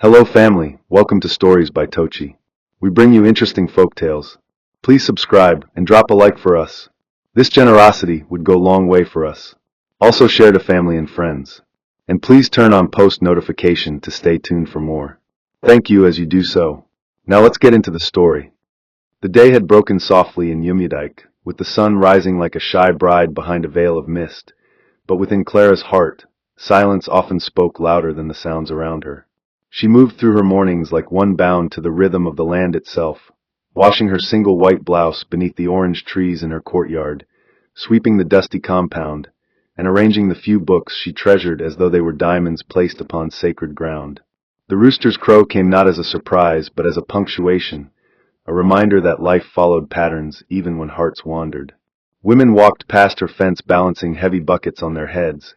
Hello family, welcome to Stories by Tocci. We bring you interesting folk tales. Please subscribe and drop a like for us. This generosity would go a long way for us. Also share to family and friends. And please turn on post notification to stay tuned for more. Thank you as you do so. Now let's get into the story. The day had broken softly in Yumudike, with the sun rising like a shy bride behind a veil of mist. But within Clara's heart, silence often spoke louder than the sounds around her. She moved through her mornings like one bound to the rhythm of the land itself, washing her single white blouse beneath the orange trees in her courtyard, sweeping the dusty compound, and arranging the few books she treasured as though they were diamonds placed upon sacred ground. The rooster's crow came not as a surprise, but as a punctuation, a reminder that life followed patterns even when hearts wandered. Women walked past her fence balancing heavy buckets on their heads,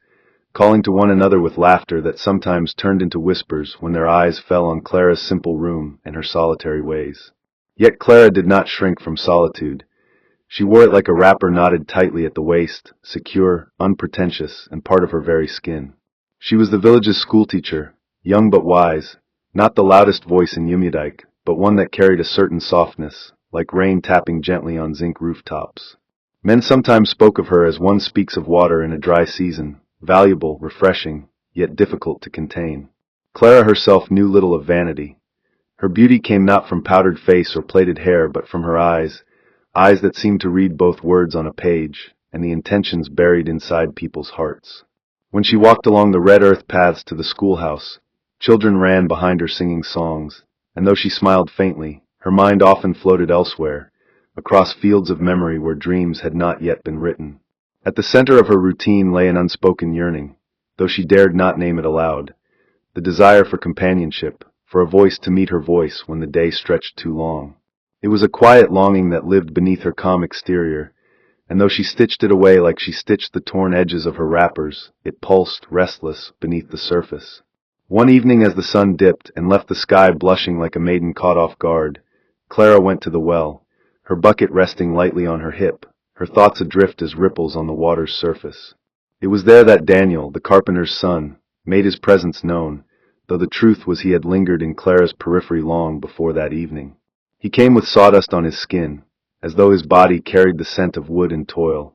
calling to one another with laughter that sometimes turned into whispers when their eyes fell on Clara's simple room and her solitary ways. Yet Clara did not shrink from solitude. She wore it like a wrapper knotted tightly at the waist, secure, unpretentious, and part of her very skin. She was the village's schoolteacher, young but wise, not the loudest voice in Yumudike, but one that carried a certain softness, like rain tapping gently on zinc rooftops. Men sometimes spoke of her as one speaks of water in a dry season, valuable, refreshing, yet difficult to contain. Clara herself knew little of vanity. Her beauty came not from powdered face or plaited hair, but from her eyes that seemed to read both words on a page, and the intentions buried inside people's hearts. When she walked along the red earth paths to the schoolhouse, children ran behind her singing songs, and though she smiled faintly, her mind often floated elsewhere, across fields of memory where dreams had not yet been written. At the center of her routine lay an unspoken yearning, though she dared not name it aloud, the desire for companionship, for a voice to meet her voice when the day stretched too long. It was a quiet longing that lived beneath her calm exterior, and though she stitched it away like she stitched the torn edges of her wrappers, it pulsed, restless, beneath the surface. One evening as the sun dipped and left the sky blushing like a maiden caught off guard, Clara went to the well, her bucket resting lightly on her hip, her thoughts adrift as ripples on the water's surface. It was there that Daniel, the carpenter's son, made his presence known, though the truth was he had lingered in Clara's periphery long before that evening. He came with sawdust on his skin, as though his body carried the scent of wood and toil,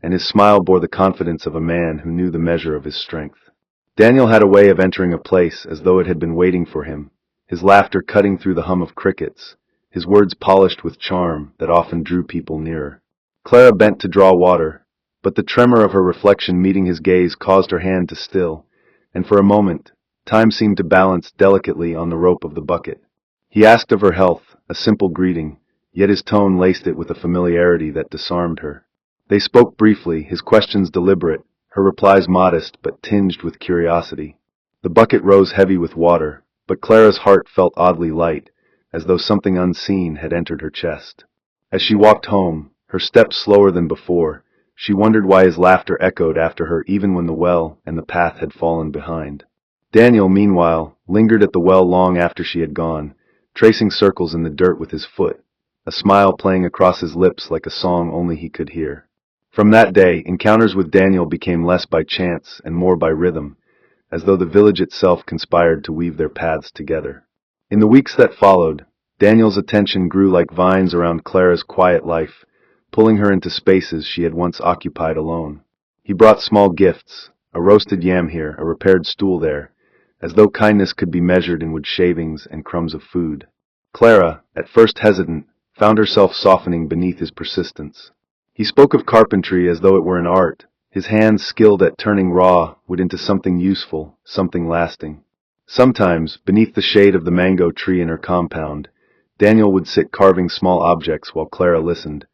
and his smile bore the confidence of a man who knew the measure of his strength. Daniel had a way of entering a place as though it had been waiting for him, his laughter cutting through the hum of crickets, his words polished with charm that often drew people nearer. Clara bent to draw water, but the tremor of her reflection meeting his gaze caused her hand to still, and for a moment, time seemed to balance delicately on the rope of the bucket. He asked of her health, a simple greeting, yet his tone laced it with a familiarity that disarmed her. They spoke briefly, his questions deliberate, her replies modest but tinged with curiosity. The bucket rose heavy with water, but Clara's heart felt oddly light, as though something unseen had entered her chest. As she walked home, her steps slower than before, she wondered why his laughter echoed after her even when the well and the path had fallen behind. Daniel, meanwhile, lingered at the well long after she had gone, tracing circles in the dirt with his foot, a smile playing across his lips like a song only he could hear. From that day, encounters with Daniel became less by chance and more by rhythm, as though the village itself conspired to weave their paths together. In the weeks that followed, Daniel's attention grew like vines around Clara's quiet life, pulling her into spaces she had once occupied alone. He brought small gifts, a roasted yam here, a repaired stool there, as though kindness could be measured in wood shavings and crumbs of food. Clara, at first hesitant, found herself softening beneath his persistence. He spoke of carpentry as though it were an art, his hands skilled at turning raw wood into something useful, something lasting. Sometimes, beneath the shade of the mango tree in her compound, Daniel would sit carving small objects while Clara listened,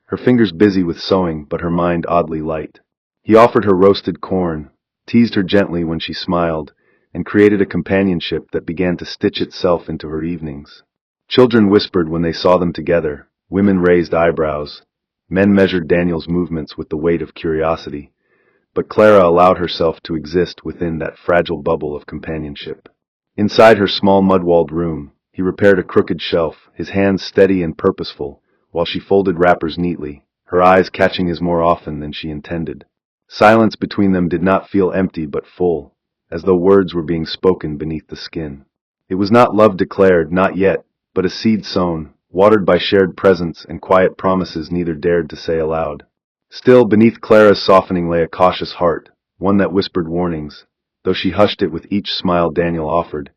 her fingers busy with sewing but her mind oddly light. He offered her roasted corn, teased her gently when she smiled, and created a companionship that began to stitch itself into her evenings. Children whispered when they saw them together, women raised eyebrows, men measured Daniel's movements with the weight of curiosity, but Clara allowed herself to exist within that fragile bubble of companionship. Inside her small mud-walled room, he repaired a crooked shelf, his hands steady and purposeful, while she folded wrappers neatly, her eyes catching his more often than she intended. Silence between them did not feel empty but full, as though words were being spoken beneath the skin. It was not love declared, not yet, but a seed sown, watered by shared presence and quiet promises neither dared to say aloud. Still, beneath Clara's softening lay a cautious heart, one that whispered warnings, though she hushed it with each smile Daniel offered,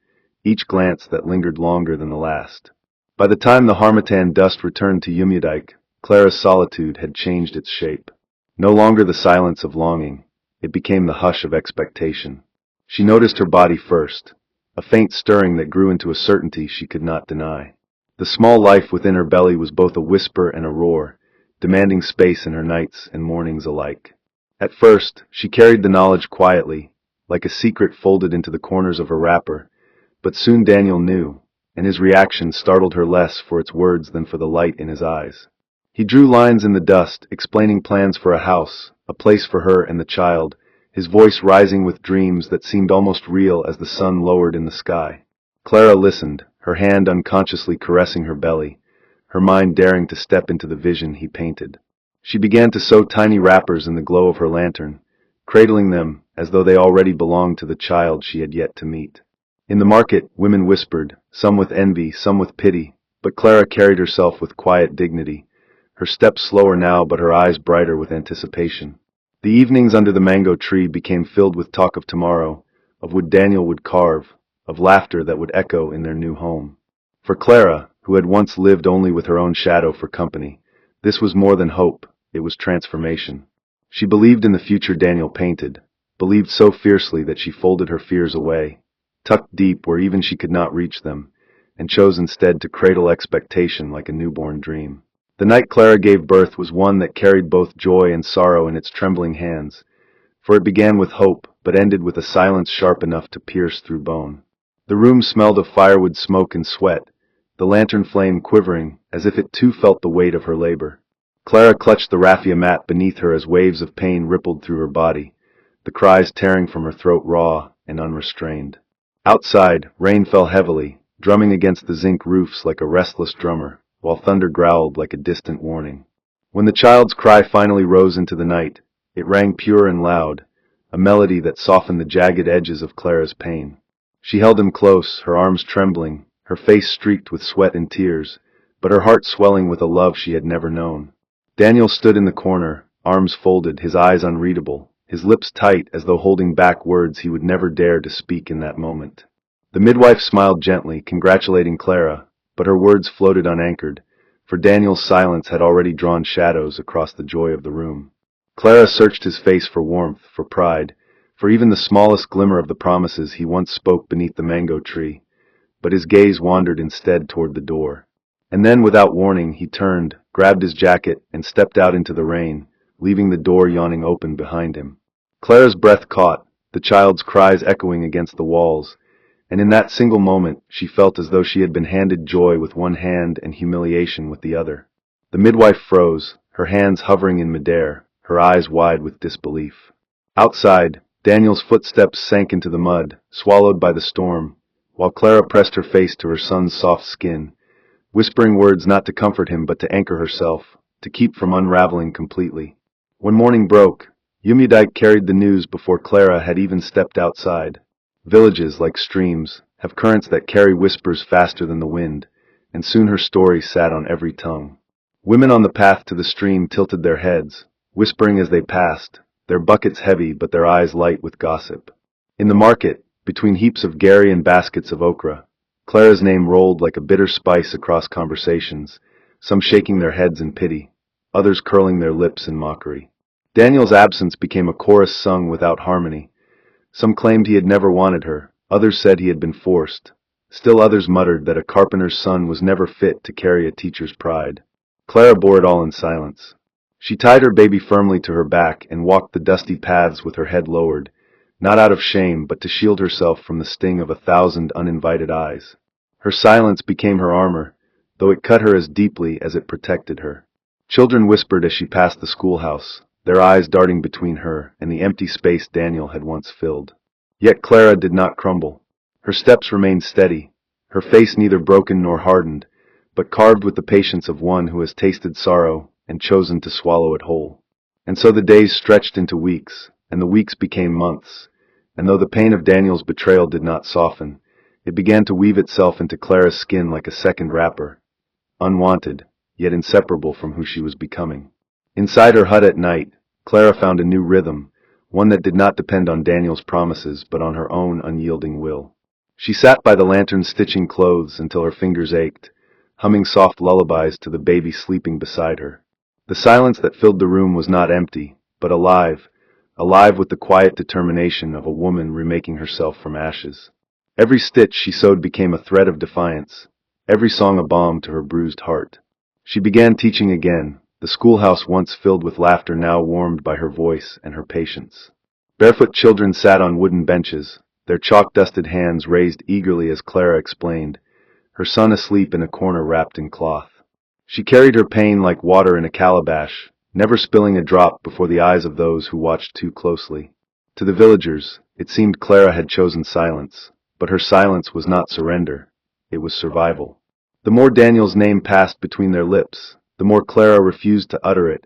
each glance that lingered longer than the last. By the time the harmattan dust returned to Umudike, Clara's solitude had changed its shape. No longer the silence of longing, it became the hush of expectation. She noticed her body first, a faint stirring that grew into a certainty she could not deny. The small life within her belly was both a whisper and a roar, demanding space in her nights and mornings alike. At first, she carried the knowledge quietly, like a secret folded into the corners of her wrapper, but soon Daniel knew, and his reaction startled her less for its words than for the light in his eyes. He drew lines in the dust, explaining plans for a house, a place for her and the child, his voice rising with dreams that seemed almost real as the sun lowered in the sky. Clara listened, her hand unconsciously caressing her belly, her mind daring to step into the vision he painted. She began to sew tiny wrappers in the glow of her lantern, cradling them as though they already belonged to the child she had yet to meet. In the market, women whispered, some with envy, some with pity, but Clara carried herself with quiet dignity, her steps slower now but her eyes brighter with anticipation. The evenings under the mango tree became filled with talk of tomorrow, of what Daniel would carve, of laughter that would echo in their new home. For Clara, who had once lived only with her own shadow for company, this was more than hope, it was transformation. She believed in the future Daniel painted, believed so fiercely that she folded her fears away, tucked deep where even she could not reach them, and chose instead to cradle expectation like a newborn dream. The night Clara gave birth was one that carried both joy and sorrow in its trembling hands, for it began with hope, but ended with a silence sharp enough to pierce through bone. The room smelled of firewood smoke and sweat, the lantern flame quivering, as if it too felt the weight of her labor. Clara clutched the raffia mat beneath her as waves of pain rippled through her body, the cries tearing from her throat raw and unrestrained. Outside, rain fell heavily, drumming against the zinc roofs like a restless drummer, while thunder growled like a distant warning. When the child's cry finally rose into the night, it rang pure and loud, a melody that softened the jagged edges of Clara's pain. She held him close, her arms trembling, her face streaked with sweat and tears, but her heart swelling with a love she had never known. Daniel stood in the corner, arms folded, his eyes unreadable, his lips tight as though holding back words he would never dare to speak in that moment. The midwife smiled gently, congratulating Clara, but her words floated unanchored, for Daniel's silence had already drawn shadows across the joy of the room. Clara searched his face for warmth, for pride, for even the smallest glimmer of the promises he once spoke beneath the mango tree, but his gaze wandered instead toward the door. And then, without warning, he turned, grabbed his jacket, and stepped out into the rain, leaving the door yawning open behind him. Clara's breath caught, the child's cries echoing against the walls, and in that single moment she felt as though she had been handed joy with one hand and humiliation with the other. The midwife froze, her hands hovering in midair, her eyes wide with disbelief. Outside, Daniel's footsteps sank into the mud, swallowed by the storm, while Clara pressed her face to her son's soft skin, whispering words not to comfort him but to anchor herself, to keep from unraveling completely. When morning broke, Umudike carried the news before Clara had even stepped outside. Villages, like streams, have currents that carry whispers faster than the wind, and soon her story sat on every tongue. Women on the path to the stream tilted their heads, whispering as they passed, their buckets heavy but their eyes light with gossip. In the market, between heaps of gari and baskets of okra, Clara's name rolled like a bitter spice across conversations, some shaking their heads in pity, others curling their lips in mockery. Daniel's absence became a chorus sung without harmony. Some claimed he had never wanted her, others said he had been forced. Still others muttered that a carpenter's son was never fit to carry a teacher's pride. Clara bore it all in silence. She tied her baby firmly to her back and walked the dusty paths with her head lowered, not out of shame but to shield herself from the sting of 1,000 uninvited eyes. Her silence became her armor, though it cut her as deeply as it protected her. Children whispered as she passed the schoolhouse, their eyes darting between her and the empty space Daniel had once filled. Yet Clara did not crumble. Her steps remained steady, her face neither broken nor hardened, but carved with the patience of one who has tasted sorrow and chosen to swallow it whole. And so the days stretched into weeks, and the weeks became months, and though the pain of Daniel's betrayal did not soften, It began to weave itself into Clara's skin like a second wrapper, unwanted, yet inseparable from who she was becoming. Inside her hut at night, Clara found a new rhythm, one that did not depend on Daniel's promises but on her own unyielding will. She sat by the lantern stitching clothes until her fingers ached, humming soft lullabies to the baby sleeping beside her. The silence that filled the room was not empty, but alive, alive with the quiet determination of a woman remaking herself from ashes. Every stitch she sewed became a thread of defiance, every song a balm to her bruised heart. She began teaching again, the schoolhouse once filled with laughter now warmed by her voice and her patience. Barefoot children sat on wooden benches, their chalk-dusted hands raised eagerly as Clara explained, her son asleep in a corner wrapped in cloth. She carried her pain like water in a calabash, never spilling a drop before the eyes of those who watched too closely. To the villagers, it seemed Clara had chosen silence, but her silence was not surrender, it was survival. The more Daniel's name passed between their lips, the more Clara refused to utter it,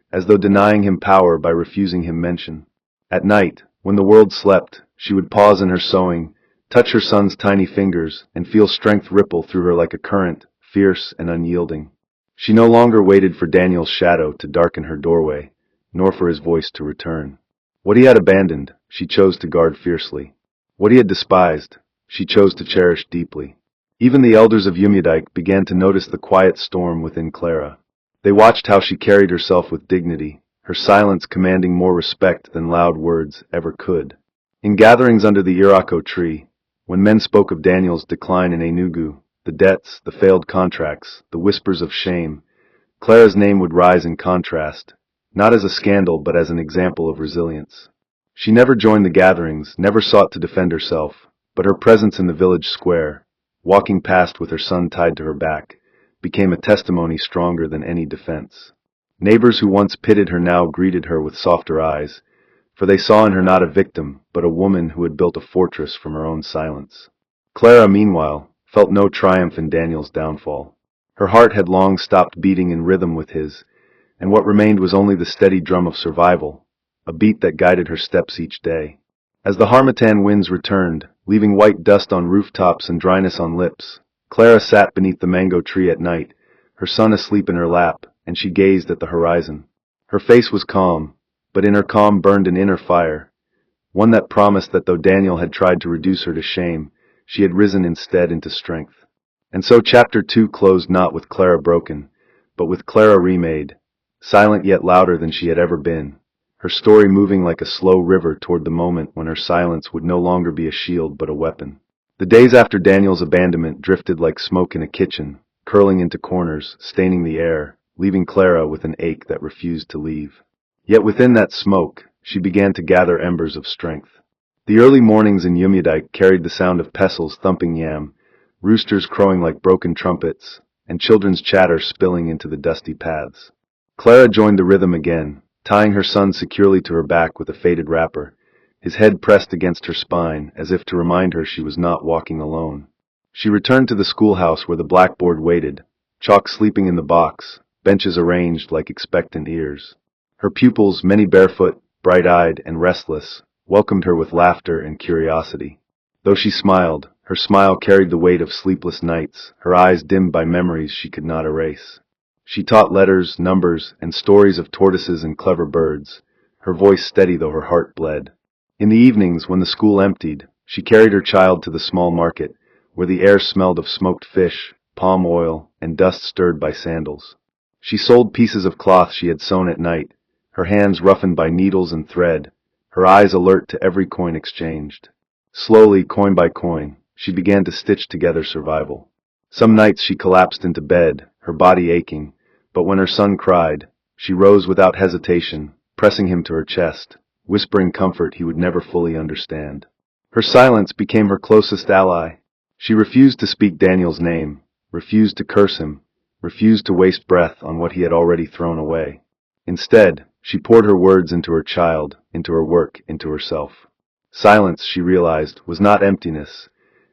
as though denying him power by refusing him mention. At night, when the world slept, she would pause in her sewing, touch her son's tiny fingers, and feel strength ripple through her like a current, fierce and unyielding. She no longer waited for Daniel's shadow to darken her doorway, nor for his voice to return. What he had abandoned, she chose to guard fiercely. What he had despised, she chose to cherish deeply. Even the elders of Umudike began to notice the quiet storm within Clara. They watched how she carried herself with dignity, her silence commanding more respect than loud words ever could. In gatherings under the Irako tree, when men spoke of Daniel's decline in Enugu, the debts, the failed contracts, the whispers of shame, Clara's name would rise in contrast, not as a scandal but as an example of resilience. She never joined the gatherings, never sought to defend herself, but her presence in the village square, walking past with her son tied to her back, became a testimony stronger than any defense. Neighbors who once pitied her now greeted her with softer eyes, for they saw in her not a victim, but a woman who had built a fortress from her own silence. Clara, meanwhile, felt no triumph in Daniel's downfall. Her heart had long stopped beating in rhythm with his, and what remained was only the steady drum of survival, a beat that guided her steps each day. As the harmattan winds returned, leaving white dust on rooftops and dryness on lips, Clara sat beneath the mango tree at night, her son asleep in her lap, and she gazed at the horizon. Her face was calm, but in her calm burned an inner fire, one that promised that though Daniel had tried to reduce her to shame, she had risen instead into strength. And so chapter 2 closed not with Clara broken, but with Clara remade, silent yet louder than she had ever been, her story moving like a slow river toward the moment when her silence would no longer be a shield but a weapon. The days after Daniel's abandonment drifted like smoke in a kitchen, curling into corners, staining the air, leaving Clara with an ache that refused to leave. Yet within that smoke, she began to gather embers of strength. The early mornings in Umudike carried the sound of pestles thumping yam, roosters crowing like broken trumpets, and children's chatter spilling into the dusty paths. Clara joined the rhythm again, tying her son securely to her back with a faded wrapper, his head pressed against her spine as if to remind her she was not walking alone. She returned to the schoolhouse where the blackboard waited, chalk sleeping in the box, benches arranged like expectant ears. Her pupils, many barefoot, bright-eyed, and restless, welcomed her with laughter and curiosity. Though she smiled, her smile carried the weight of sleepless nights, her eyes dimmed by memories she could not erase. She taught letters, numbers, and stories of tortoises and clever birds, her voice steady though her heart bled. In the evenings, when the school emptied, she carried her child to the small market, where the air smelled of smoked fish, palm oil, and dust stirred by sandals. She sold pieces of cloth she had sewn at night, her hands roughened by needles and thread, her eyes alert to every coin exchanged. Slowly, coin by coin, she began to stitch together survival. Some nights she collapsed into bed, her body aching, but when her son cried, she rose without hesitation, pressing him to her chest, whispering comfort he would never fully understand. Her silence became her closest ally. She refused to speak Daniel's name, refused to curse him, refused to waste breath on what he had already thrown away. Instead, she poured her words into her child, into her work, into herself. Silence, she realized, was not emptiness.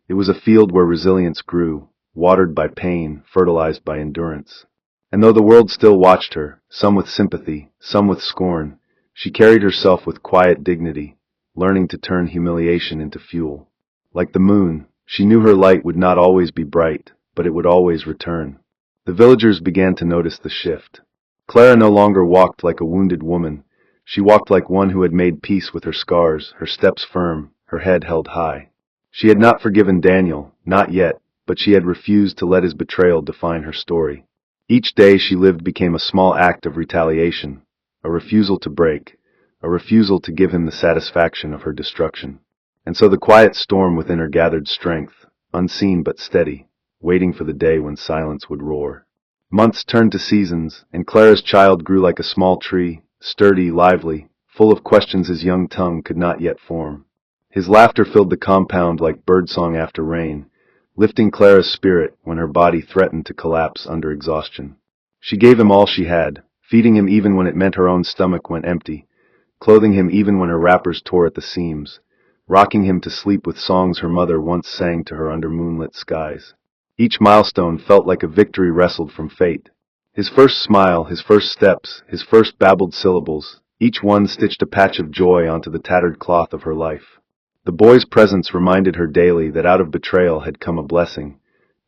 It was a field where resilience grew, watered by pain, fertilized by endurance. And though the world still watched her, some with sympathy, some with scorn, she carried herself with quiet dignity, learning to turn humiliation into fuel. Like the moon, She knew her light would not always be bright, but it would always return. The villagers began to notice the shift. Clara no longer walked like a wounded woman. She walked like one who had made peace with her scars, her steps firm, her head held high. She had not forgiven Daniel, not yet, but she had refused to let his betrayal define her story. Each day she lived became a small act of retaliation, a refusal to break, a refusal to give him the satisfaction of her destruction. And so the quiet storm within her gathered strength, unseen but steady, waiting for the day when silence would roar. Months turned to seasons, and Clara's child grew like a small tree, sturdy, lively, full of questions his young tongue could not yet form. His laughter filled the compound like birdsong after rain, lifting Clara's spirit when her body threatened to collapse under exhaustion. She gave him all she had, feeding him even when it meant her own stomach went empty, clothing him even when her wrappers tore at the seams, rocking him to sleep with songs her mother once sang to her under moonlit skies. Each milestone felt like a victory wrestled from fate. His first smile, his first steps, his first babbled syllables, each one stitched a patch of joy onto the tattered cloth of her life. The boy's presence reminded her daily that out of betrayal had come a blessing,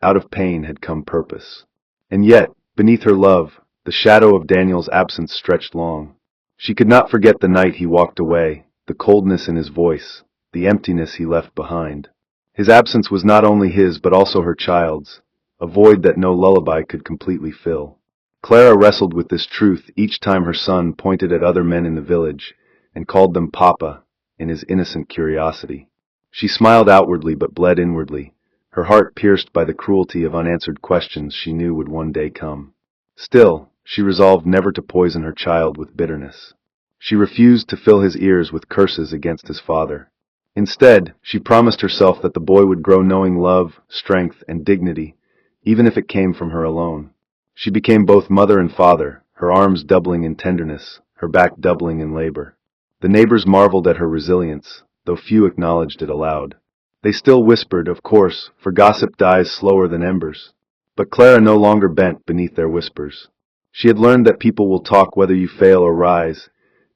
out of pain had come purpose. And yet, beneath her love, the shadow of Daniel's absence stretched long. She could not forget the night he walked away, the coldness in his voice, the emptiness he left behind. His absence was not only his but also her child's, a void that no lullaby could completely fill. Clara wrestled with this truth each time her son pointed at other men in the village and called them Papa in his innocent curiosity. She smiled outwardly but bled inwardly, her heart pierced by the cruelty of unanswered questions she knew would one day come. Still, she resolved never to poison her child with bitterness. She refused to fill his ears with curses against his father. Instead, she promised herself that the boy would grow knowing love, strength, and dignity, even if it came from her alone. She became both mother and father, her arms doubling in tenderness, her back doubling in labor. The neighbors marveled at her resilience, though few acknowledged it aloud. They still whispered, of course, for gossip dies slower than embers. But Clara no longer bent beneath their whispers. She had learned that people will talk whether you fail or rise,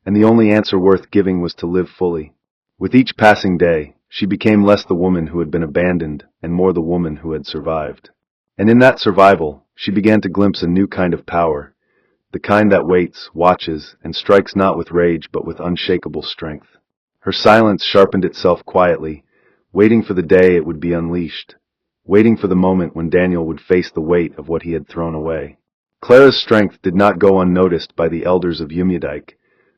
and the only answer worth giving was to live fully. With each passing day, she became less the woman who had been abandoned and more the woman who had survived. And in that survival, she began to glimpse a new kind of power, the kind that waits, watches, and strikes not with rage but with unshakable strength. Her silence sharpened itself quietly, waiting for the day it would be unleashed, waiting for the moment when Daniel would face the weight of what he had thrown away. Clara's strength did not go unnoticed by the elders of Umudike,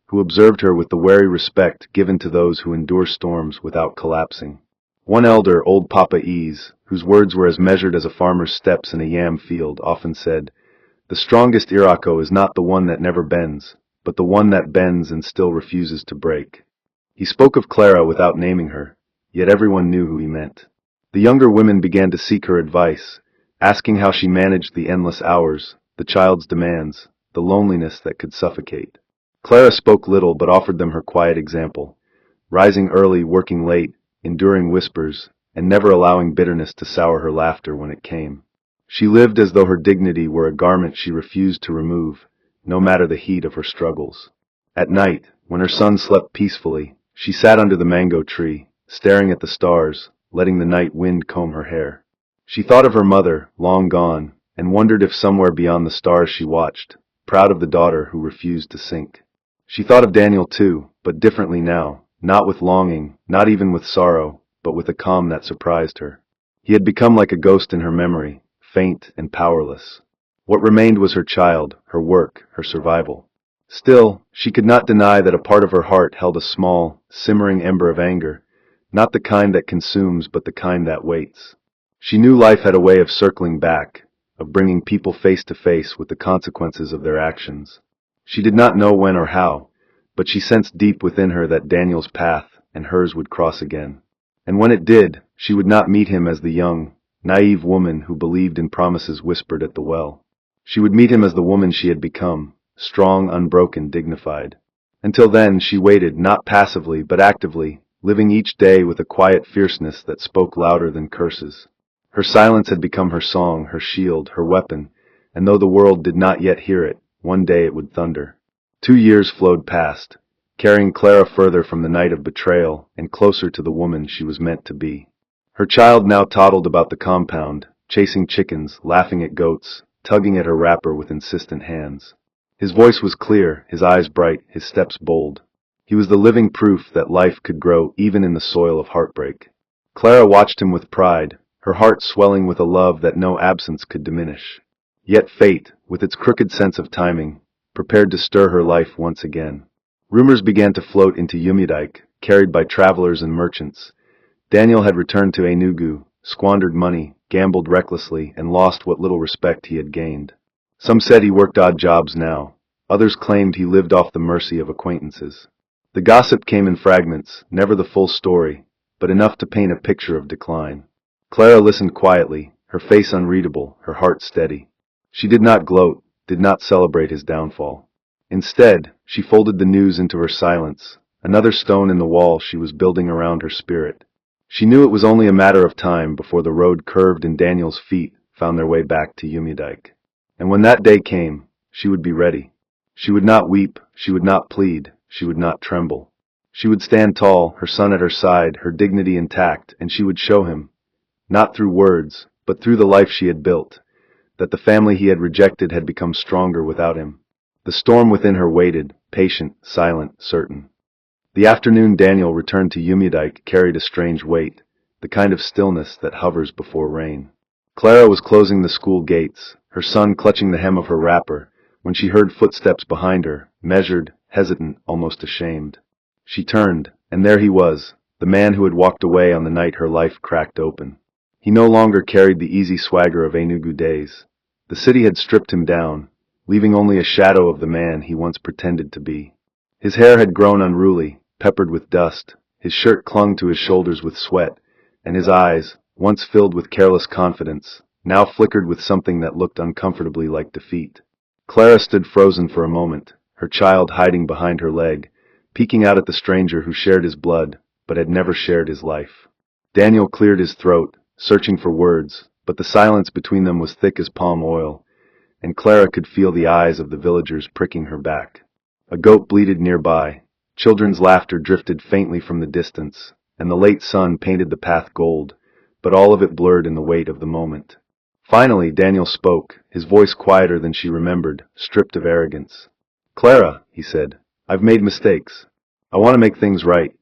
who observed her with the wary respect given to those who endure storms without collapsing. One elder, old Papa Ease, whose words were as measured as a farmer's steps in a yam field, often said, "The strongest Irako is not the one that never bends, but the one that bends and still refuses to break." He spoke of Clara without naming her, yet everyone knew who he meant. The younger women began to seek her advice, asking how she managed the endless hours, the child's demands, the loneliness that could suffocate. Clara spoke little but offered them her quiet example, rising early, working late, enduring whispers, and never allowing bitterness to sour her laughter when it came. She lived as though her dignity were a garment she refused to remove, no matter the heat of her struggles. At night, when her son slept peacefully, she sat under the mango tree, staring at the stars, letting the night wind comb her hair. She thought of her mother, long gone, and wondered if somewhere beyond the stars she watched, proud of the daughter who refused to sink. She thought of Daniel too, but differently now, not with longing, not even with sorrow, but with a calm that surprised her. He had become like a ghost in her memory, faint and powerless. What remained was her child, her work, her survival. Still, she could not deny that a part of her heart held a small, simmering ember of anger, not the kind that consumes but the kind that waits. She knew life had a way of circling back, of bringing people face to face with the consequences of their actions. She did not know when or how, but she sensed deep within her that Daniel's path and hers would cross again. And when it did, she would not meet him as the young, naive woman who believed in promises whispered at the well. She would meet him as the woman she had become, strong, unbroken, dignified. Until then, she waited, not passively but actively, living each day with a quiet fierceness that spoke louder than curses. Her silence had become her song, her shield, her weapon, and though the world did not yet hear it, one day it would thunder. 2 years flowed past, carrying Clara further from the night of betrayal and closer to the woman she was meant to be. Her child now toddled about the compound, chasing chickens, laughing at goats, tugging at her wrapper with insistent hands. His voice was clear, his eyes bright, his steps bold. He was the living proof that life could grow even in the soil of heartbreak. Clara watched him with pride, her heart swelling with a love that no absence could diminish. Yet fate, with its crooked sense of timing, prepared to stir her life once again. Rumors began to float into Umudike, carried by travelers and merchants. Daniel had returned to Enugu, squandered money, gambled recklessly, and lost what little respect he had gained. Some said he worked odd jobs now. Others claimed he lived off the mercy of acquaintances. The gossip came in fragments, never the full story, but enough to paint a picture of decline. Clara listened quietly, her face unreadable, her heart steady. She did not gloat, did not celebrate his downfall. Instead, she folded the news into her silence, another stone in the wall she was building around her spirit. She knew it was only a matter of time before the road curved and Daniel's feet found their way back to Umudike. And when that day came, she would be ready. She would not weep, she would not plead, she would not tremble. She would stand tall, her son at her side, her dignity intact, and she would show him, not through words, but through the life she had built, that the family he had rejected had become stronger without him. The storm within her waited, patient, silent, certain. The afternoon Daniel returned to Umudike carried a strange weight, the kind of stillness that hovers before rain. Clara was closing the school gates, her son clutching the hem of her wrapper, when she heard footsteps behind her, measured, hesitant, almost ashamed. She turned, and there he was, the man who had walked away on the night her life cracked open. He no longer carried the easy swagger of Enugu days. The city had stripped him down, leaving only a shadow of the man he once pretended to be. His hair had grown unruly, peppered with dust, his shirt clung to his shoulders with sweat, and his eyes, once filled with careless confidence, now flickered with something that looked uncomfortably like defeat. Clara stood frozen for a moment, her child hiding behind her leg, peeking out at the stranger who shared his blood, but had never shared his life. Daniel cleared his throat, searching for words, but the silence between them was thick as palm oil, and Clara could feel the eyes of the villagers pricking her back. A goat bleated nearby, children's laughter drifted faintly from the distance, and the late sun painted the path gold, but all of it blurred in the weight of the moment. Finally, Daniel spoke, his voice quieter than she remembered, stripped of arrogance. "Clara," he said, "I've made mistakes. I want to make things right.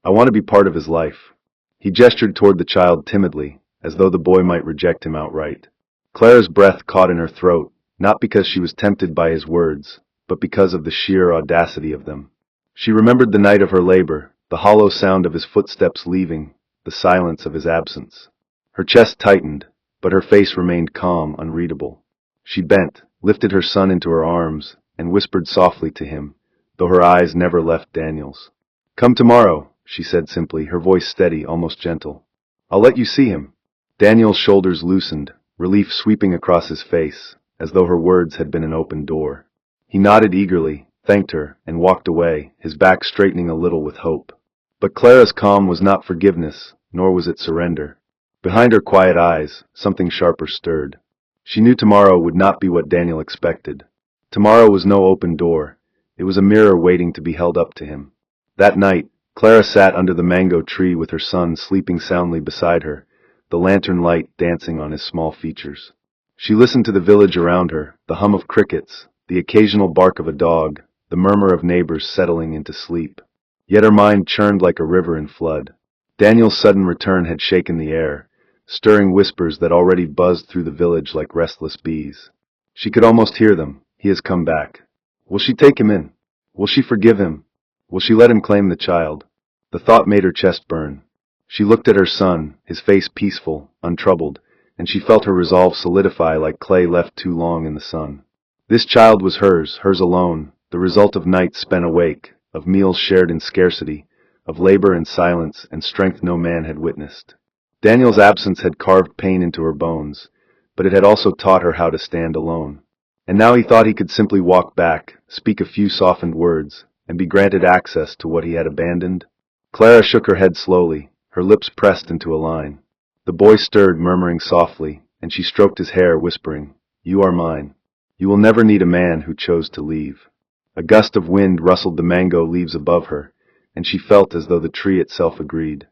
I want to be part of his life." He gestured toward the child timidly, as though the boy might reject him outright. Clara's breath caught in her throat, not because she was tempted by his words, but because of the sheer audacity of them. She remembered the night of her labor, the hollow sound of his footsteps leaving, the silence of his absence. Her chest tightened, but her face remained calm, unreadable. She bent, lifted her son into her arms, and whispered softly to him, though her eyes never left Daniel's. "Come tomorrow," she said simply, her voice steady, almost gentle. "I'll let you see him." Daniel's shoulders loosened, relief sweeping across his face, as though her words had been an open door. He nodded eagerly, thanked her, and walked away, his back straightening a little with hope. But Clara's calm was not forgiveness, nor was it surrender. Behind her quiet eyes, something sharper stirred. She knew tomorrow would not be what Daniel expected. Tomorrow was no open door. It was a mirror waiting to be held up to him. That night, Clara sat under the mango tree with her son sleeping soundly beside her, the lantern light dancing on his small features. She listened to the village around her, the hum of crickets, the occasional bark of a dog, the murmur of neighbors settling into sleep. Yet her mind churned like a river in flood. Daniel's sudden return had shaken the air, stirring whispers that already buzzed through the village like restless bees. She could almost hear them. He has come back. Will she take him in? Will she forgive him? Will she let him claim the child? The thought made her chest burn. She looked at her son, his face peaceful, untroubled, and she felt her resolve solidify like clay left too long in the sun. This child was hers, hers alone, the result of nights spent awake, of meals shared in scarcity, of labor in silence and strength no man had witnessed. Daniel's absence had carved pain into her bones, but it had also taught her how to stand alone. And now he thought he could simply walk back, speak a few softened words, and be granted access to what he had abandoned. Clara shook her head slowly, her lips pressed into a line. The boy stirred, murmuring softly, and she stroked his hair, whispering, "You are mine. You will never need a man who chose to leave." A gust of wind rustled the mango leaves above her, and she felt as though the tree itself agreed.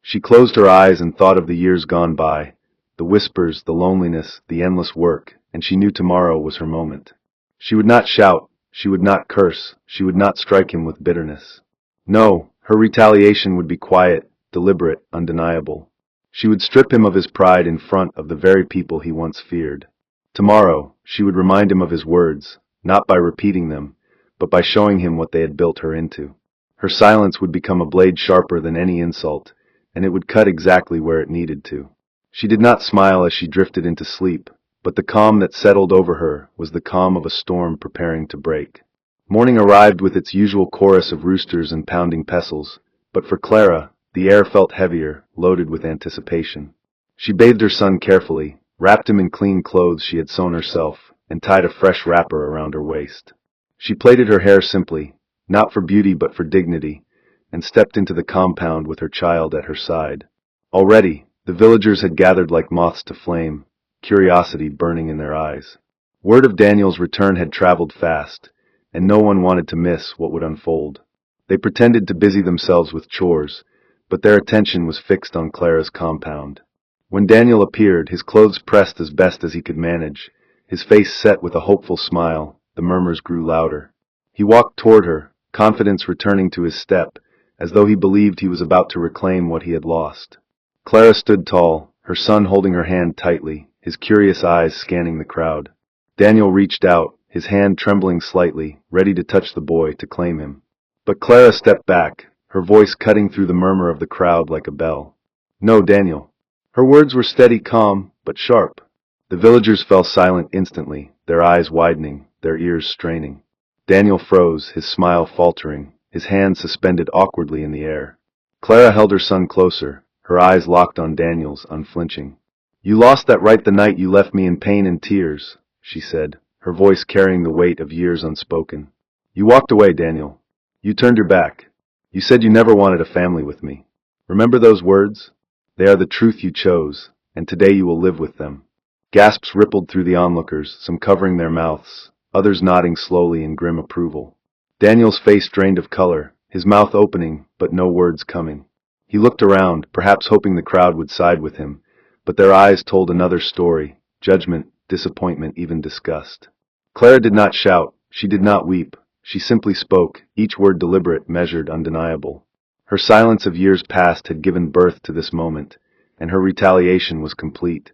She closed her eyes and thought of the years gone by, the whispers, the loneliness, the endless work, and she knew tomorrow was her moment. She would not shout, she would not curse, she would not strike him with bitterness. No, her retaliation would be quiet, deliberate, undeniable. She would strip him of his pride in front of the very people he once feared. Tomorrow, she would remind him of his words, not by repeating them, but by showing him what they had built her into. Her silence would become a blade sharper than any insult, and it would cut exactly where it needed to. She did not smile as she drifted into sleep, but the calm that settled over her was the calm of a storm preparing to break. Morning arrived with its usual chorus of roosters and pounding pestles, but for Clara, the air felt heavier, loaded with anticipation. She bathed her son carefully, wrapped him in clean clothes she had sewn herself, and tied a fresh wrapper around her waist. She plaited her hair simply, not for beauty but for dignity, and stepped into the compound with her child at her side. Already, the villagers had gathered like moths to flame, curiosity burning in their eyes. Word of Daniel's return had traveled fast, and no one wanted to miss what would unfold. They pretended to busy themselves with chores, but their attention was fixed on Clara's compound. When Daniel appeared, his clothes pressed as best as he could manage, his face set with a hopeful smile, the murmurs grew louder. He walked toward her, confidence returning to his step, as though he believed he was about to reclaim what he had lost. Clara stood tall, her son holding her hand tightly, his curious eyes scanning the crowd. Daniel reached out, his hand trembling slightly, ready to touch the boy, to claim him. But Clara stepped back, her voice cutting through the murmur of the crowd like a bell. "No, Daniel." Her words were steady, calm, but sharp. The villagers fell silent instantly, their eyes widening, their ears straining. Daniel froze, his smile faltering, his hands suspended awkwardly in the air. Clara held her son closer, her eyes locked on Daniel's, unflinching. "You lost that right the night you left me in pain and tears," she said, her voice carrying the weight of years unspoken. "You walked away, Daniel. You turned your back. You said you never wanted a family with me. Remember those words? They are the truth you chose, and today you will live with them." Gasps rippled through the onlookers, some covering their mouths, others nodding slowly in grim approval. Daniel's face drained of color, his mouth opening, but no words coming. He looked around, perhaps hoping the crowd would side with him, but their eyes told another story: judgment, disappointment, even disgust. Clara did not shout, she did not weep, she simply spoke, each word deliberate, measured, undeniable. Her silence of years past had given birth to this moment, and her retaliation was complete.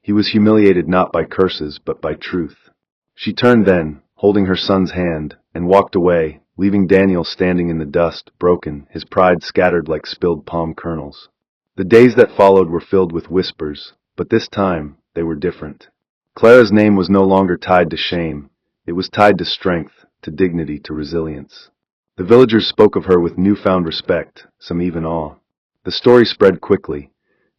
He was humiliated not by curses, but by truth. She turned then, holding her son's hand, and walked away, leaving Daniel standing in the dust, broken, his pride scattered like spilled palm kernels. The days that followed were filled with whispers, but this time they were different. Clara's name was no longer tied to shame. It was tied to strength, to dignity, to resilience. The villagers spoke of her with newfound respect, some even awe. The story spread quickly.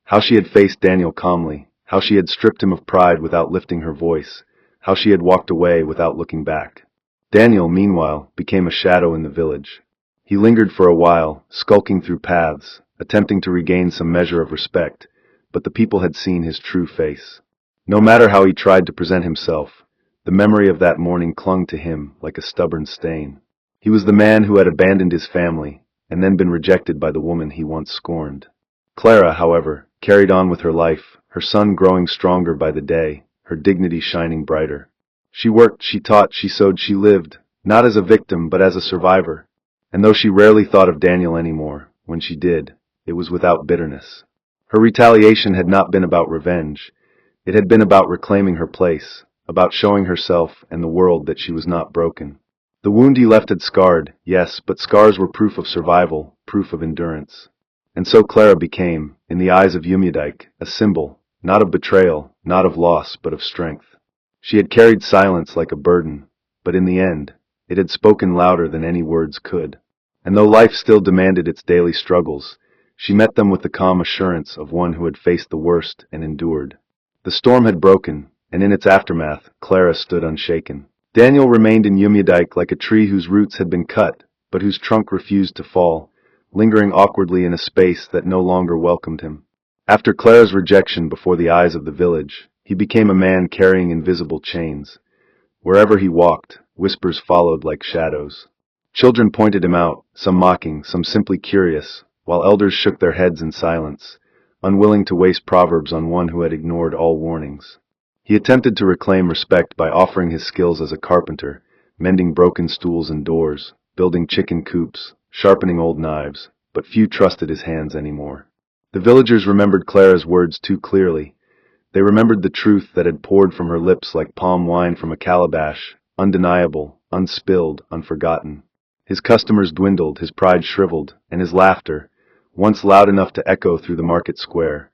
How she had faced Daniel calmly, how she had stripped him of pride without lifting her voice, how she had walked away without looking back. Daniel, meanwhile, became a shadow in the village. He lingered for a while, skulking through paths, attempting to regain some measure of respect, but the people had seen his true face. No matter how he tried to present himself, the memory of that morning clung to him like a stubborn stain. He was the man who had abandoned his family, and then been rejected by the woman he once scorned. Clara, however, carried on with her life, her son growing stronger by the day, her dignity shining brighter. She worked, she taught, she sewed, she lived, not as a victim but as a survivor. And though she rarely thought of Daniel anymore, when she did, it was without bitterness. Her retaliation had not been about revenge. It had been about reclaiming her place, about showing herself and the world that she was not broken. The wound he left had scarred, yes, but scars were proof of survival, proof of endurance. And so Clara became, in the eyes of Umudike, a symbol, not of betrayal, not of loss, but of strength. She had carried silence like a burden, but in the end, it had spoken louder than any words could. And though life still demanded its daily struggles, she met them with the calm assurance of one who had faced the worst and endured. The storm had broken, and in its aftermath, Clara stood unshaken. Daniel remained in Umudike like a tree whose roots had been cut, but whose trunk refused to fall, lingering awkwardly in a space that no longer welcomed him. After Clara's rejection before the eyes of the village, he became a man carrying invisible chains. Wherever he walked, whispers followed like shadows. Children pointed him out, some mocking, some simply curious, while elders shook their heads in silence, unwilling to waste proverbs on one who had ignored all warnings. He attempted to reclaim respect by offering his skills as a carpenter, mending broken stools and doors, building chicken coops, sharpening old knives, but few trusted his hands anymore. The villagers remembered Clara's words too clearly. They remembered the truth that had poured from her lips like palm wine from a calabash, undeniable, unspilled, unforgotten. His customers dwindled, his pride shriveled, and his laughter, once loud enough to echo through the market square,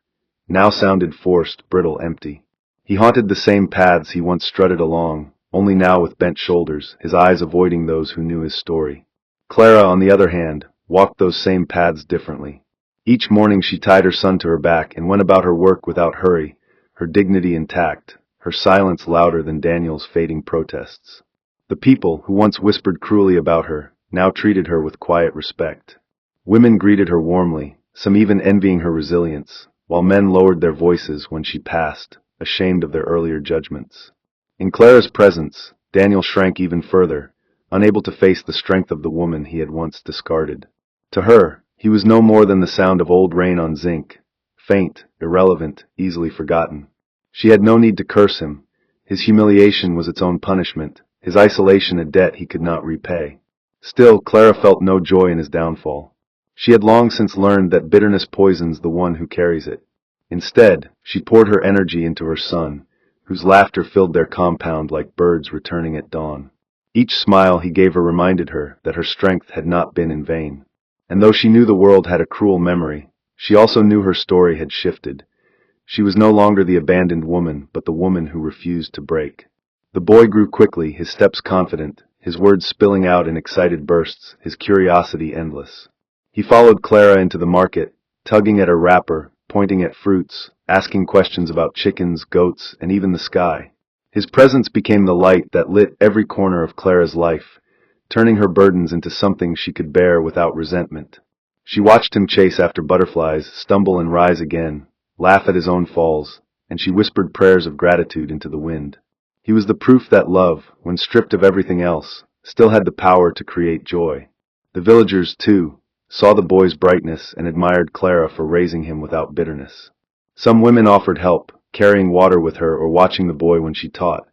now sounded forced, brittle, empty. He haunted the same paths he once strutted along, only now with bent shoulders, his eyes avoiding those who knew his story. Clara, on the other hand, walked those same paths differently. Each morning she tied her son to her back and went about her work without hurry, her dignity intact, her silence louder than Daniel's fading protests. The people, who once whispered cruelly about her, now treated her with quiet respect. Women greeted her warmly, some even envying her resilience, while men lowered their voices when she passed, ashamed of their earlier judgments. In Clara's presence, Daniel shrank even further, unable to face the strength of the woman he had once discarded. To her, he was no more than the sound of old rain on zinc, faint, irrelevant, easily forgotten. She had no need to curse him. His humiliation was its own punishment, his isolation a debt he could not repay. Still, Clara felt no joy in his downfall. She had long since learned that bitterness poisons the one who carries it. Instead, she poured her energy into her son, whose laughter filled their compound like birds returning at dawn. Each smile he gave her reminded her that her strength had not been in vain. And though she knew the world had a cruel memory, she also knew her story had shifted. She was no longer the abandoned woman, but the woman who refused to break. The boy grew quickly, his steps confident, his words spilling out in excited bursts, his curiosity endless. He followed Clara into the market, tugging at her wrapper, pointing at fruits, asking questions about chickens, goats, and even the sky. His presence became the light that lit every corner of Clara's life, turning her burdens into something she could bear without resentment. She watched him chase after butterflies, stumble and rise again, laugh at his own falls, and she whispered prayers of gratitude into the wind. He was the proof that love, when stripped of everything else, still had the power to create joy. The villagers, too, saw the boy's brightness and admired Clara for raising him without bitterness. Some women offered help, carrying water with her or watching the boy when she taught,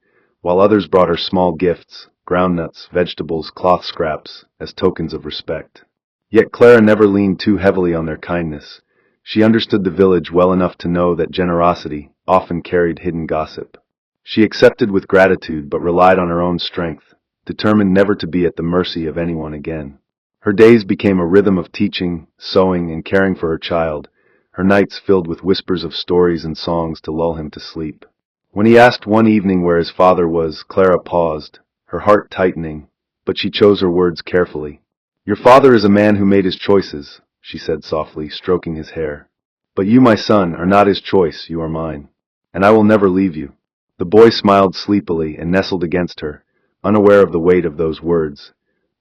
while others brought her small gifts, groundnuts, vegetables, cloth scraps, as tokens of respect. Yet Clara never leaned too heavily on their kindness. She understood the village well enough to know that generosity often carried hidden gossip. She accepted with gratitude but relied on her own strength, determined never to be at the mercy of anyone again. Her days became a rhythm of teaching, sewing, and caring for her child, her nights filled with whispers of stories and songs to lull him to sleep. When he asked one evening where his father was, Clara paused, her heart tightening, but she chose her words carefully. "Your father is a man who made his choices," she said softly, stroking his hair. "But you, my son, are not his choice, you are mine. And I will never leave you." The boy smiled sleepily and nestled against her, unaware of the weight of those words,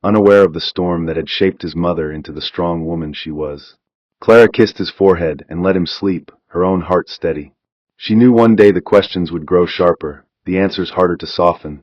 unaware of the storm that had shaped his mother into the strong woman she was. Clara kissed his forehead and let him sleep, her own heart steady. She knew one day the questions would grow sharper, the answers harder to soften,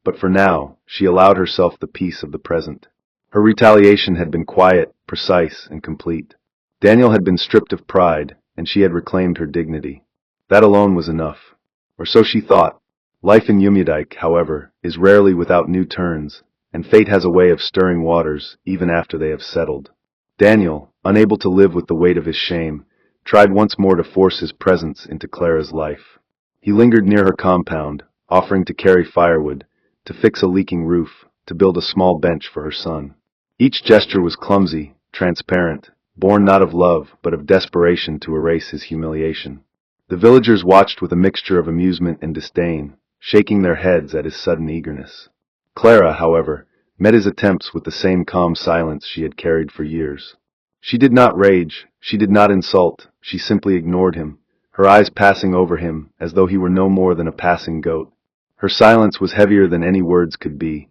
but for now, she allowed herself the peace of the present. Her retaliation had been quiet, precise, and complete. Daniel had been stripped of pride, and she had reclaimed her dignity. That alone was enough. Or so she thought. Life in Umudike, however, is rarely without new turns, and fate has a way of stirring waters even after they have settled. Daniel, unable to live with the weight of his shame, tried once more to force his presence into Clara's life. He lingered near her compound, offering to carry firewood, to fix a leaking roof, to build a small bench for her son. Each gesture was clumsy, transparent, born not of love but of desperation to erase his humiliation. The villagers watched with a mixture of amusement and disdain, shaking their heads at his sudden eagerness. Clara, however, met his attempts with the same calm silence she had carried for years. She did not rage, she did not insult, she simply ignored him, her eyes passing over him as though he were no more than a passing goat. Her silence was heavier than any words could be,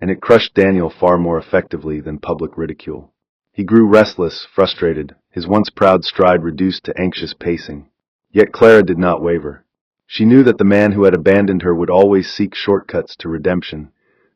and it crushed Daniel far more effectively than public ridicule. He grew restless, frustrated, his once proud stride reduced to anxious pacing. Yet Clara did not waver. She knew that the man who had abandoned her would always seek shortcuts to redemption,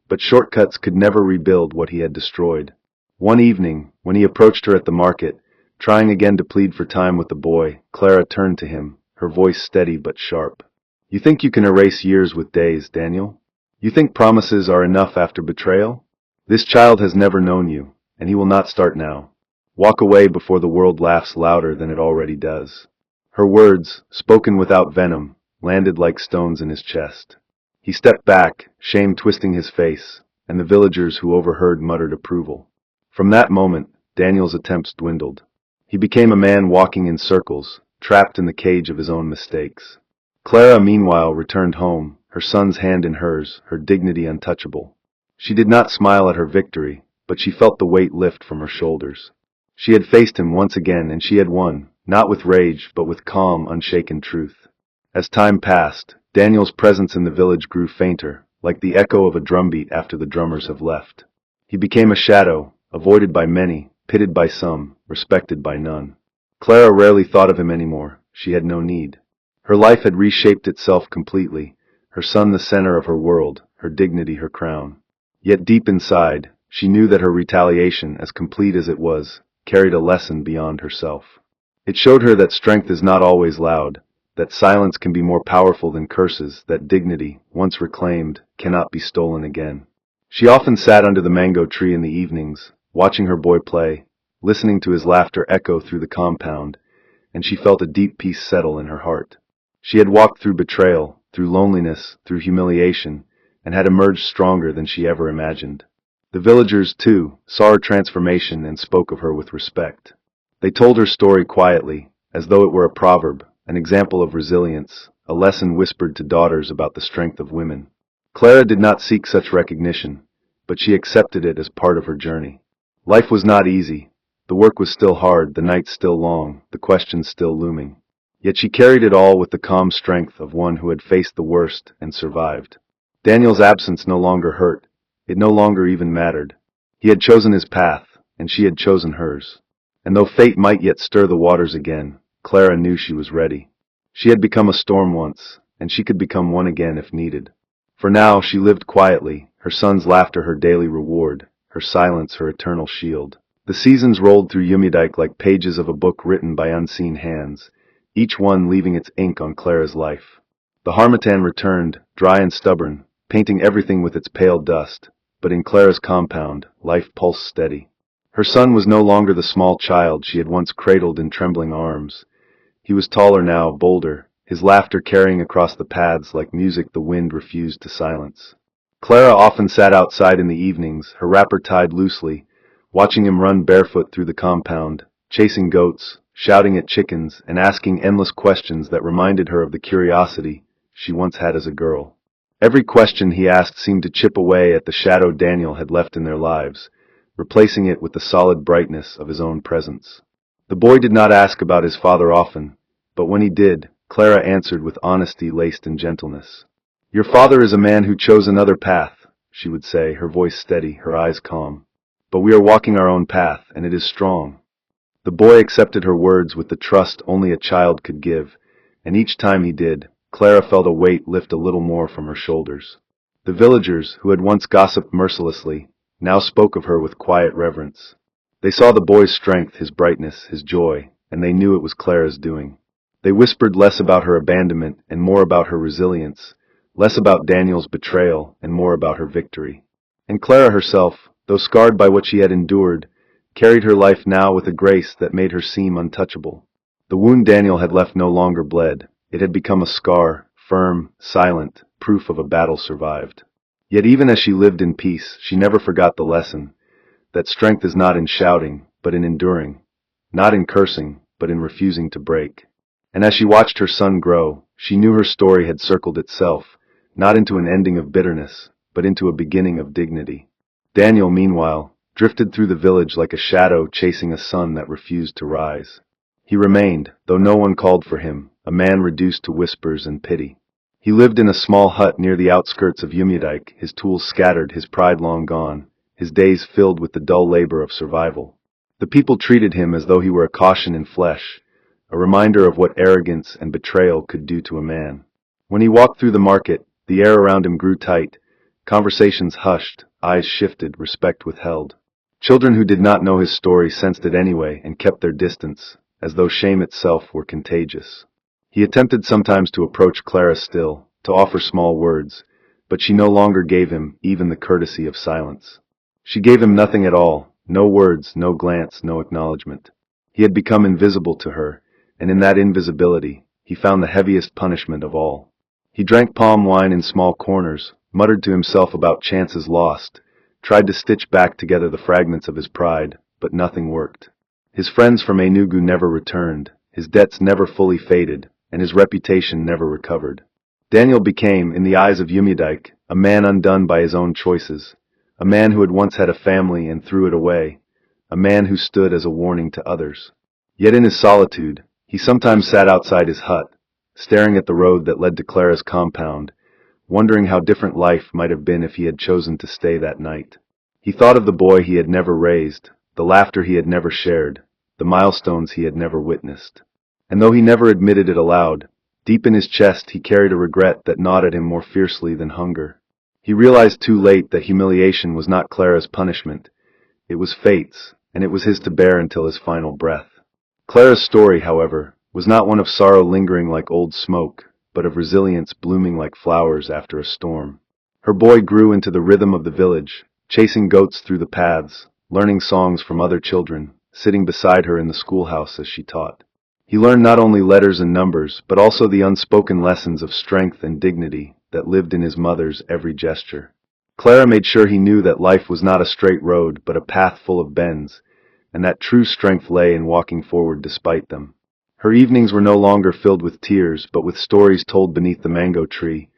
but shortcuts could never rebuild what he had destroyed. One evening, when he approached her at the market, Trying again to plead for time with the boy, Clara turned to him, her voice steady but sharp. You think you can erase years with days, Daniel? You think promises are enough after betrayal? This child has never known you, and he will not start now. Walk away before the world laughs louder than it already does. Her words, spoken without venom, landed like stones in his chest. He stepped back, shame twisting his face, and the villagers who overheard muttered approval. From that moment, Daniel's attempts dwindled. He became a man walking in circles, trapped in the cage of his own mistakes. Clara, meanwhile, returned home, her son's hand in hers, her dignity untouchable. She did not smile at her victory, but she felt the weight lift from her shoulders. She had faced him once again, and she had won, not with rage, but with calm, unshaken truth. As time passed, Daniel's presence in the village grew fainter, like the echo of a drumbeat after the drummers have left. He became a shadow, avoided by many, pitied by some, respected by none. Clara rarely thought of him anymore. She had no need. Her life had reshaped itself completely, her son the center of her world, her dignity her crown. Yet deep inside, she knew that her retaliation, as complete as it was, carried a lesson beyond herself. It showed her that strength is not always loud, that silence can be more powerful than curses, that dignity, once reclaimed, cannot be stolen again. She often sat under the mango tree in the evenings, watching her boy play, listening to his laughter echo through the compound, and she felt a deep peace settle in her heart. She had walked through betrayal, through loneliness, through humiliation, and had emerged stronger than she ever imagined. The villagers, too, saw her transformation and spoke of her with respect. They told her story quietly, as though it were a proverb, an example of resilience, a lesson whispered to daughters about the strength of women. Clara did not seek such recognition, but she accepted it as part of her journey. Life was not easy. The work was still hard, the nights still long, the questions still looming. Yet she carried it all with the calm strength of one who had faced the worst and survived. Daniel's absence no longer hurt. It no longer even mattered. He had chosen his path, and she had chosen hers. And though fate might yet stir the waters again, Clara knew she was ready. She had become a storm once, and she could become one again if needed. For now she lived quietly, her son's laughter her daily reward, her silence her eternal shield. The seasons rolled through Yumudike like pages of a book written by unseen hands, each one leaving its ink on Clara's life. The harmattan returned, dry and stubborn, painting everything with its pale dust, but in Clara's compound, life pulsed steady. Her son was no longer the small child she had once cradled in trembling arms. He was taller now, bolder, his laughter carrying across the paths like music the wind refused to silence. Clara often sat outside in the evenings, her wrapper tied loosely, watching him run barefoot through the compound, chasing goats, shouting at chickens, and asking endless questions that reminded her of the curiosity she once had as a girl. Every question he asked seemed to chip away at the shadow Daniel had left in their lives, replacing it with the solid brightness of his own presence. The boy did not ask about his father often, but when he did, Clara answered with honesty laced in gentleness. "Your father is a man who chose another path," she would say, her voice steady, her eyes calm. "But we are walking our own path, and it is strong." The boy accepted her words with the trust only a child could give, and each time he did, Clara felt a weight lift a little more from her shoulders. The villagers, who had once gossiped mercilessly, now spoke of her with quiet reverence. They saw the boy's strength, his brightness, his joy, and they knew it was Clara's doing. They whispered less about her abandonment and more about her resilience, less about Daniel's betrayal and more about her victory. And Clara herself, though scarred by what she had endured, carried her life now with a grace that made her seem untouchable. The wound Daniel had left no longer bled. It had become a scar, firm, silent, proof of a battle survived. Yet even as she lived in peace, she never forgot the lesson, that strength is not in shouting, but in enduring, not in cursing, but in refusing to break. And as she watched her son grow, she knew her story had circled itself, not into an ending of bitterness, but into a beginning of dignity. Daniel, meanwhile, drifted through the village like a shadow chasing a sun that refused to rise. He remained, though no one called for him, a man reduced to whispers and pity. He lived in a small hut near the outskirts of Yumudike, his tools scattered, his pride long gone, his days filled with the dull labor of survival. The people treated him as though he were a caution in flesh, a reminder of what arrogance and betrayal could do to a man. When he walked through the market, the air around him grew tight, conversations hushed, eyes shifted, respect withheld. Children who did not know his story sensed it anyway and kept their distance, as though shame itself were contagious. He attempted sometimes to approach Clara still, to offer small words, but she no longer gave him even the courtesy of silence. She gave him nothing at all, no words, no glance, no acknowledgement. He had become invisible to her, and in that invisibility, he found the heaviest punishment of all. He drank palm wine in small corners, muttered to himself about chances lost, tried to stitch back together the fragments of his pride, but nothing worked. His friends from Enugu never returned, his debts never fully faded, and his reputation never recovered. Daniel became, in the eyes of Yumudike, a man undone by his own choices, a man who had once had a family and threw it away, a man who stood as a warning to others. Yet in his solitude, he sometimes sat outside his hut, staring at the road that led to Clara's compound, wondering how different life might have been if he had chosen to stay that night. He thought of the boy he had never raised, the laughter he had never shared, the milestones he had never witnessed. And though he never admitted it aloud, deep in his chest he carried a regret that gnawed at him more fiercely than hunger. He realized too late that humiliation was not Clara's punishment, it was fate's, and it was his to bear until his final breath. Clara's story, however, was not one of sorrow lingering like old smoke, but of resilience blooming like flowers after a storm. Her boy grew into the rhythm of the village, chasing goats through the paths, learning songs from other children, sitting beside her in the schoolhouse as she taught. He learned not only letters and numbers, but also the unspoken lessons of strength and dignity that lived in his mother's every gesture. Clara made sure he knew that life was not a straight road, but a path full of bends, and that true strength lay in walking forward despite them. Her evenings were no longer filled with tears, but with stories told beneath the mango tree,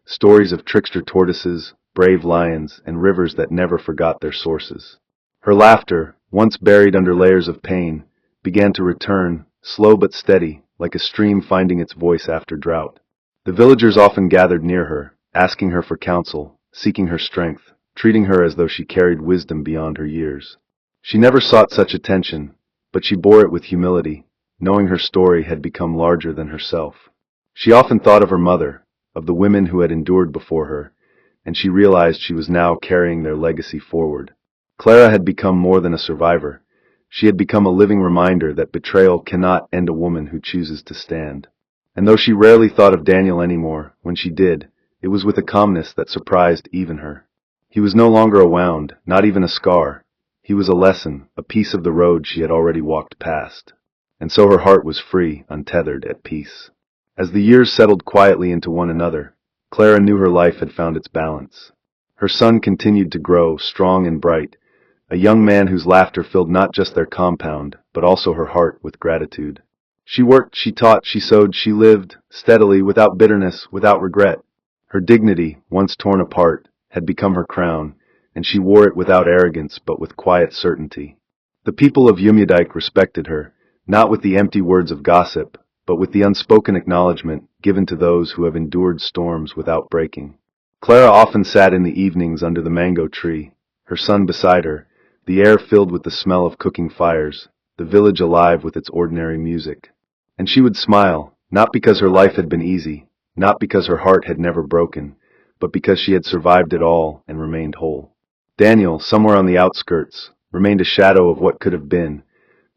stories of trickster tortoises, brave lions, and rivers that never forgot their sources. Her laughter, once buried under layers of pain, began to return, slow but steady, like a stream finding its voice after drought. The villagers often gathered near her, asking her for counsel, seeking her strength, treating her as though she carried wisdom beyond her years. She never sought such attention, but she bore it with humility, knowing her story had become larger than herself. She often thought of her mother, of the women who had endured before her, and she realized she was now carrying their legacy forward. Clara had become more than a survivor. She had become a living reminder that betrayal cannot end a woman who chooses to stand. And though she rarely thought of Daniel anymore, when she did, it was with a calmness that surprised even her. He was no longer a wound, not even a scar. He was a lesson, a piece of the road she had already walked past. And so her heart was free, untethered, at peace. As the years settled quietly into one another, Clara knew her life had found its balance. Her son continued to grow, strong and bright, a young man whose laughter filled not just their compound, but also her heart with gratitude. She worked, she taught, she sewed, she lived, steadily, without bitterness, without regret. Her dignity, once torn apart, had become her crown, and she wore it without arrogance but with quiet certainty. The people of Yumudike respected her, not with the empty words of gossip, but with the unspoken acknowledgement given to those who have endured storms without breaking. Clara often sat in the evenings under the mango tree, her son beside her, the air filled with the smell of cooking fires, the village alive with its ordinary music. And she would smile, not because her life had been easy, not because her heart had never broken, but because she had survived it all and remained whole. Daniel, somewhere on the outskirts, remained a shadow of what could have been,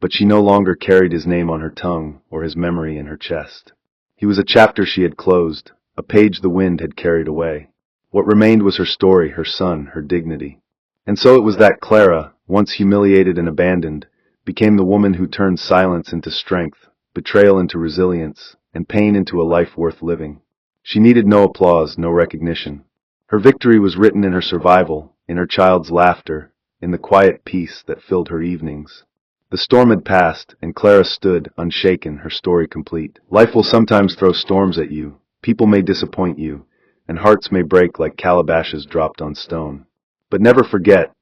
but she no longer carried his name on her tongue or his memory in her chest. He was a chapter she had closed, a page the wind had carried away. What remained was her story, her son, her dignity. And so it was that Clara, once humiliated and abandoned, became the woman who turned silence into strength, betrayal into resilience, and pain into a life worth living. She needed no applause, no recognition. Her victory was written in her survival, in her child's laughter, in the quiet peace that filled her evenings. The storm had passed, and Clara stood, unshaken, her story complete. Life will sometimes throw storms at you, people may disappoint you, and hearts may break like calabashes dropped on stone. But never forget,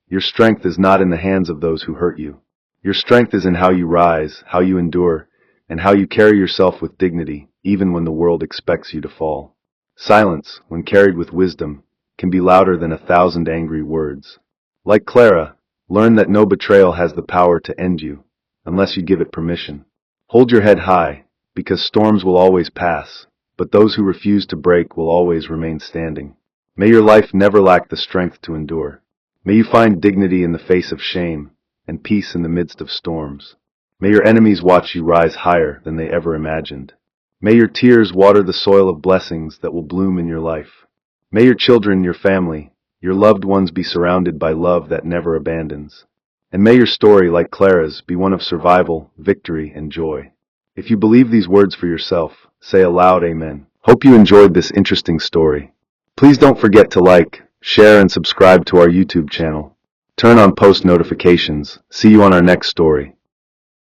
your strength is not in the hands of those who hurt you. Your strength is in how you rise, how you endure, and how you carry yourself with dignity, even when the world expects you to fall. Silence, when carried with wisdom, can be louder than 1,000 angry words. Like Clara, learn that no betrayal has the power to end you, unless you give it permission. Hold your head high, because storms will always pass, but those who refuse to break will always remain standing. May your life never lack the strength to endure. May you find dignity in the face of shame and peace in the midst of storms. May your enemies watch you rise higher than they ever imagined. May your tears water the soil of blessings that will bloom in your life. May your children, your family, your loved ones be surrounded by love that never abandons. And may your story, like Clara's, be one of survival, victory, and joy. If you believe these words for yourself, say aloud, Amen. Hope you enjoyed this interesting story. Please don't forget to like, share, and subscribe to our YouTube channel. Turn on post notifications. See you on our next story.